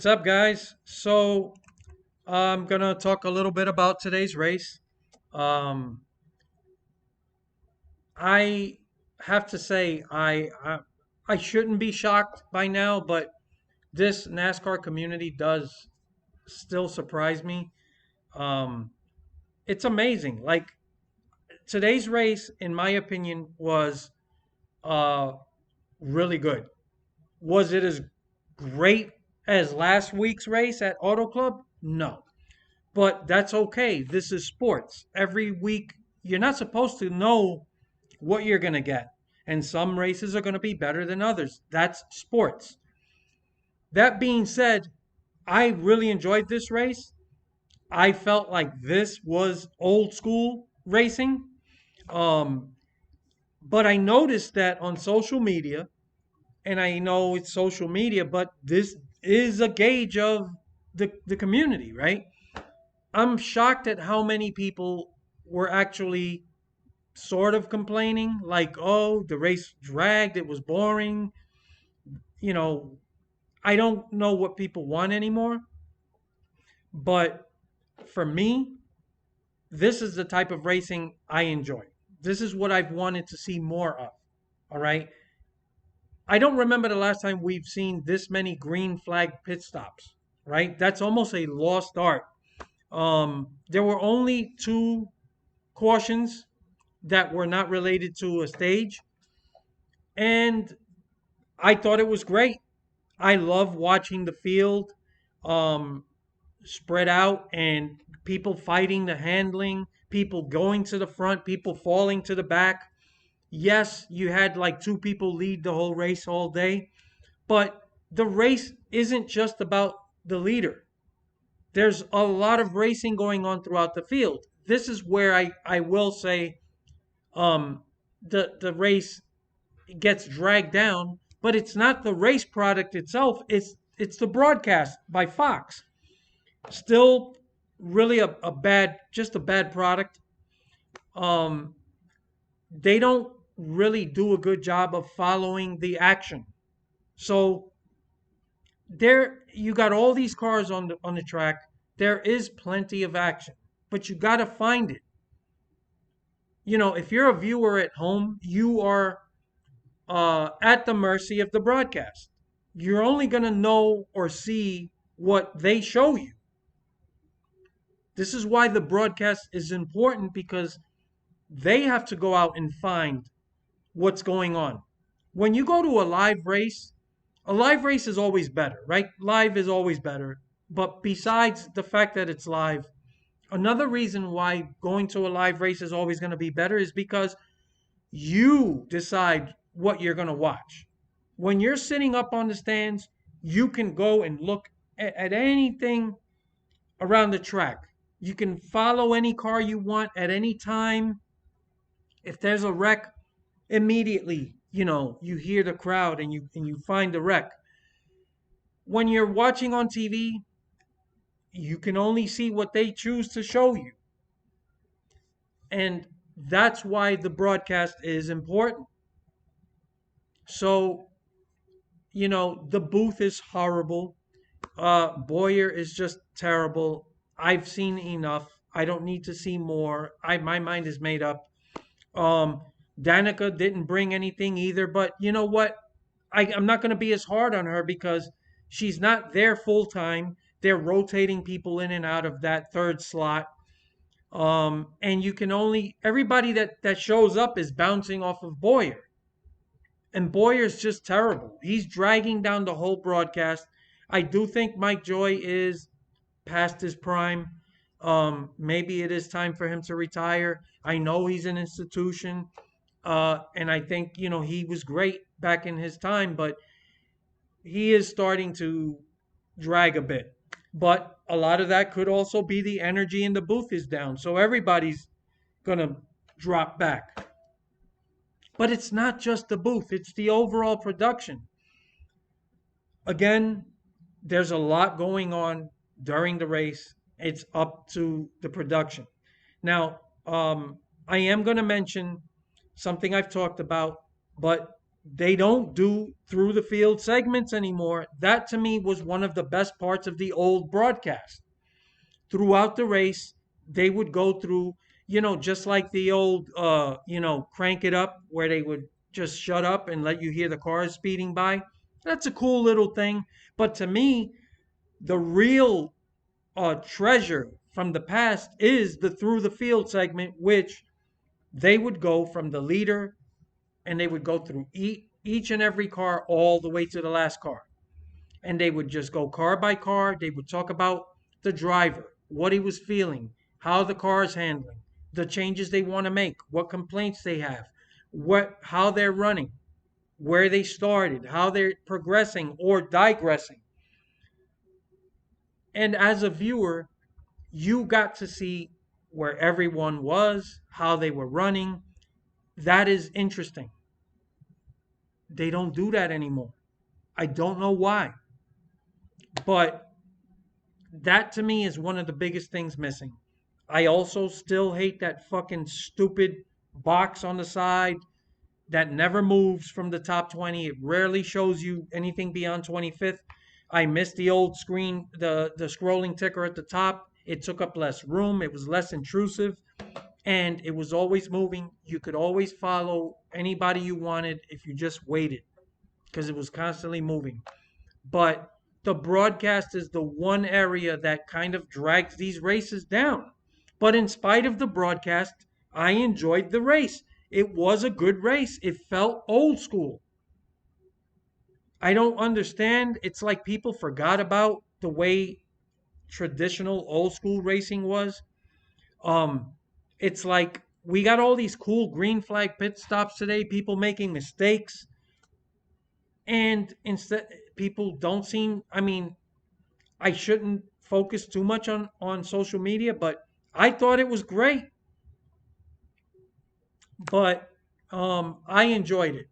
What's up, guys? So I'm gonna talk a little bit about today's race. Um, I have to say I shouldn't be shocked by now, but this NASCAR community does still surprise me. Um, it's amazing. Like today's race, in my opinion, was uh really good. Was it as great as last week's race at Auto Club? No. But that's okay. This is sports. Every week, you're not supposed to know what you're going to get. And some races are going to be better than others. That's sports. That being said, I really enjoyed this race. I felt like this was old school racing. Um, but I noticed that on social media, and I know it's social media, but this is a gauge of the community, right? I'm shocked at how many people were actually sort of complaining, like, oh, the race dragged, it was boring. You know, I don't know what people want anymore. But for me, this is the type of racing I enjoy. This is what I've wanted to see more of. All right. I don't remember the last time we've seen this many green flag pit stops, right? That's almost a lost art. There were only two cautions that were not related to a stage. And I thought it was great. I love watching the field um, spread out and people fighting the handling, people going to the front, people falling to the back. Yes, you had like two people lead the whole race all day, but the race isn't just about the leader. There's a lot of racing going on throughout the field. This is where I will say um, the race gets dragged down, but it's not the race product itself. It's the broadcast by Fox. Still, really a bad, just a bad product. Um, they don't really do a good job of following the action. So there, you got all these cars on the track. There is plenty of action, but you got to find it. If you're a viewer at home, you are at the mercy of the broadcast. You're only going to know or see what they show you. This is why the broadcast is important because they have to go out and find what's going on. When you go to a live race is always better, right? Live is always better. But besides the fact that it's live, another reason why going to a live race is always going to be better is because you decide what you're going to watch. When you're sitting up on the stands, you can go and look at anything around the track. You can follow any car you want at any time. If there's a wreck, immediately, you hear the crowd and you find the wreck. When you're watching on TV, you can only see what they choose to show you. And that's why the broadcast is important. So, the booth is horrible. Boyer is just terrible. I've seen enough. I don't need to see more. My mind is made up. Um, Danica didn't bring anything either, but you know what? I'm not going to be as hard on her because she's not there full time. They're rotating people in and out of that third slot. And you can only everybody that shows up is bouncing off of Boyer. And Boyer's just terrible. He's dragging down the whole broadcast. I do think Mike Joy is past his prime. Maybe it is time for him to retire. I know he's an institution, and I think he was great back in his time, but he is starting to drag a bit. But a lot of that could also be the energy in the booth is down, so everybody's gonna drop back. But it's not just the booth; it's the overall production. Again, there's a lot going on during the race. It's up to the production. Now, I am going to mention something I've talked about, but They don't do through the field segments anymore. That to me was one of the best parts of the old broadcast. Throughout the race, they would go through, just like the old, crank it up, where they would just shut up and let you hear the cars speeding by. That's a cool little thing. But to me, the real treasure from the past is the through the field segment, which they would go from the leader and they would go through each and every car all the way to the last car. And they would just go car by car. They would talk about the driver, what he was feeling, how the car is handling, the changes they want to make, what complaints they have, how they're running, where they started, how they're progressing or digressing. And as a viewer, you got to see where everyone was, how they were running. That is interesting. They don't do that anymore. I don't know why, but that to me is one of the biggest things missing. I also still hate that fucking stupid box on the side that never moves from the top 20. It rarely shows you anything beyond 25th. I miss the old screen, the scrolling ticker at the top. It took up less room, it was less intrusive, and it was always moving. You could always follow anybody you wanted if you just waited because it was constantly moving. But the broadcast is the one area that kind of drags these races down. But in spite of the broadcast, I enjoyed the race. It was a good race. It felt old school. I don't understand. It's like people forgot about the way traditional old school racing was. Um, it's like we got all these cool green flag pit stops today, people making mistakes, and instead people don't seem, I mean, I shouldn't focus too much on social media, but I thought it was great. But I enjoyed it.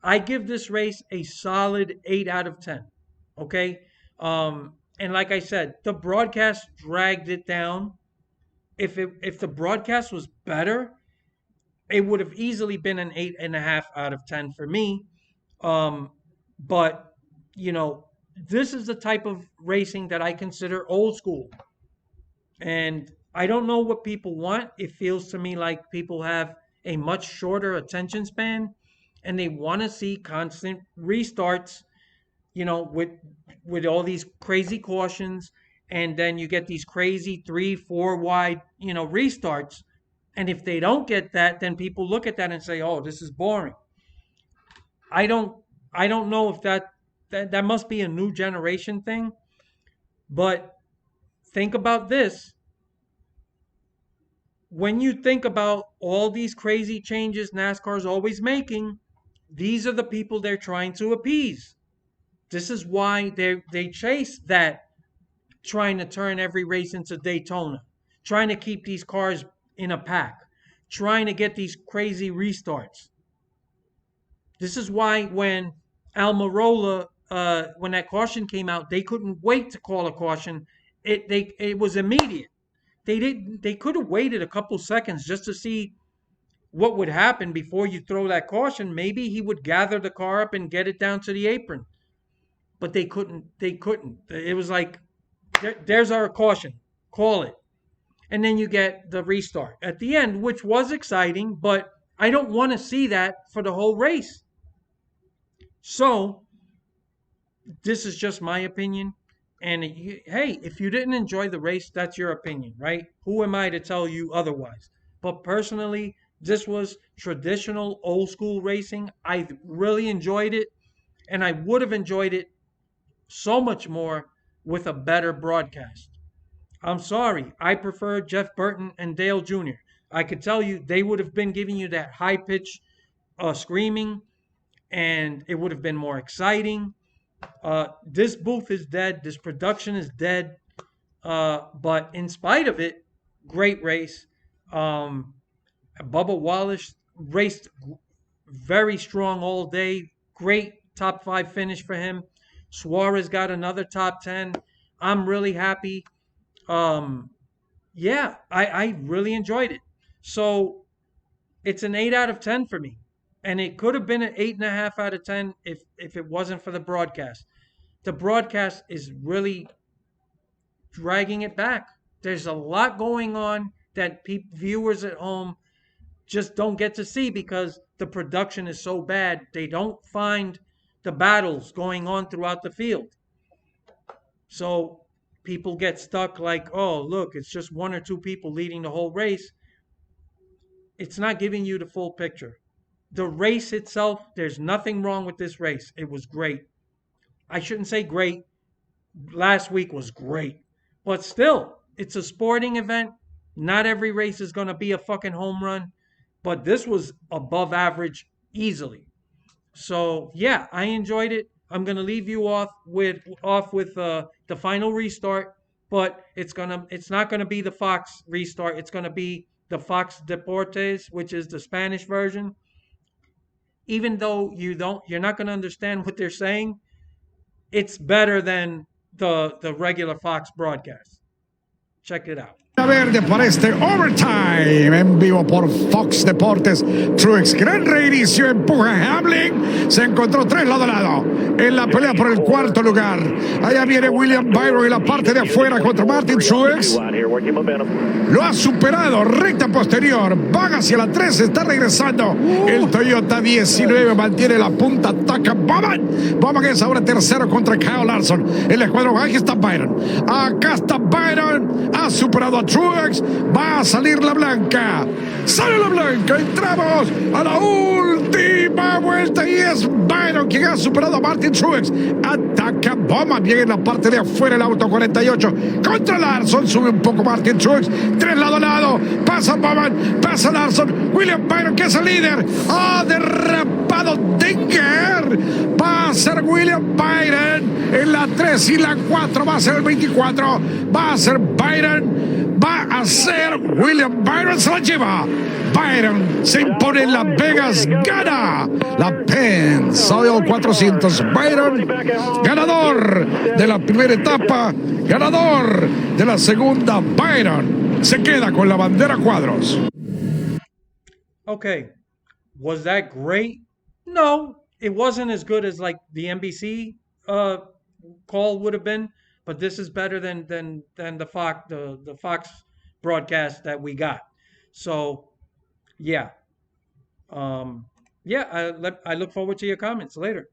I give this race a solid 8 out of 10. Okay, and like I said, the broadcast dragged it down. If the broadcast was better, it would have easily been an 8.5 out of 10 for me. Um, but you know, this is the type of racing that I consider old school. And I don't know what people want. It feels to me like people have a much shorter attention span and they want to see constant restarts, with all these crazy cautions, and then you get these crazy 3, 4 wide, restarts. And if they don't get that, then people look at that and say, "Oh, this is boring." I don't I don't know if that must be a new generation thing, but think about this. When you think about all these crazy changes NASCAR's always making, these are the people they're trying to appease. This is why they chase that, trying to turn every race into Daytona, trying to keep these cars in a pack, trying to get these crazy restarts. This is why when Almirola, when that caution came out, they couldn't wait to call a caution. It was immediate. They could have waited a couple seconds just to see what would happen before you throw that caution. Maybe he would gather the car up and get it down to the apron. But they couldn't. They couldn't. It was like, there's our caution. Call it. And then you get the restart at the end, which was exciting, but I don't want to see that for the whole race. So, this is just my opinion. And hey, if you didn't enjoy the race, that's your opinion, right? Who am I to tell you otherwise? But personally, this was traditional old school racing. I really enjoyed it, and I would have enjoyed it so much more with a better broadcast. I'm sorry, I prefer Jeff Burton and Dale Jr. I could tell you they would have been giving you that high pitch screaming, and it would have been more exciting. This booth is dead. This production is dead. But in spite of it, great race. Um, Bubba Wallace raced very strong all day. Great top five finish for him. Suarez got another top 10. I'm really happy. Um, yeah, I really enjoyed it. So it's an 8 out of 10 for me. and it could have been an 8.5 out of 10 if it wasn't for the broadcast. The broadcast is really dragging it back. There's a lot going on that viewers at home just don't get to see because the production is so bad. They don't find the battles going on throughout the field. So people get stuck like, oh, look, it's just one or two people leading the whole race. It's not giving you the full picture. The race itself, there's nothing wrong with this race. It was great. I shouldn't say great. Last week was great. But still, it's a sporting event. Not every race is going to be a fucking home run. But this was above average easily. So yeah, I enjoyed it. I'm gonna leave you off with the final restart, but it's not gonna be the Fox restart. It's gonna be the Fox Deportes, which is the Spanish version. Even though you're not gonna understand what they're saying. It's better than the regular Fox broadcast. Check it out. Verde para este overtime en vivo por Fox Deportes. Truex, gran reinicio, empuja Hamlin. Se encontró tres lado a lado en la pelea por el cuarto lugar. Allá viene William Byron en la parte de afuera contra Martin Truex. Lo ha superado, recta posterior. Van hacia la 3, está regresando. El Toyota 19 mantiene la punta, ataca Bowman. Bowman es ahora tercero contra Kyle Larson. El escuadrón, aquí está Byron. Acá está Byron. Ha superado a Truex, va a salir la blanca. Sale la blanca, entramos a la última vuelta y es Byron quien ha superado a Martin Truex. Ataca Bowman, bien en la parte de afuera el auto 48 contra Larson, sube un poco Martin Truex, 3 lado a lado, pasa Bowman, pasa Larson, William Byron que es el líder, ha derrapado Dinger, va a ser William Byron en la 3 y la 4, va a ser el 24, va a ser Byron, va a ser William Byron, se la lleva. Byron se impone en Las Vegas, gana la Penn's Oil 400. Byron, ganador de la primera etapa, ganador de la segunda. Byron se queda con la bandera cuadros. Okay, was that great? No, it wasn't as good as like the NBC call would have been, but this is better than the Fox broadcast that we got. So yeah, yeah. I look forward to your comments later.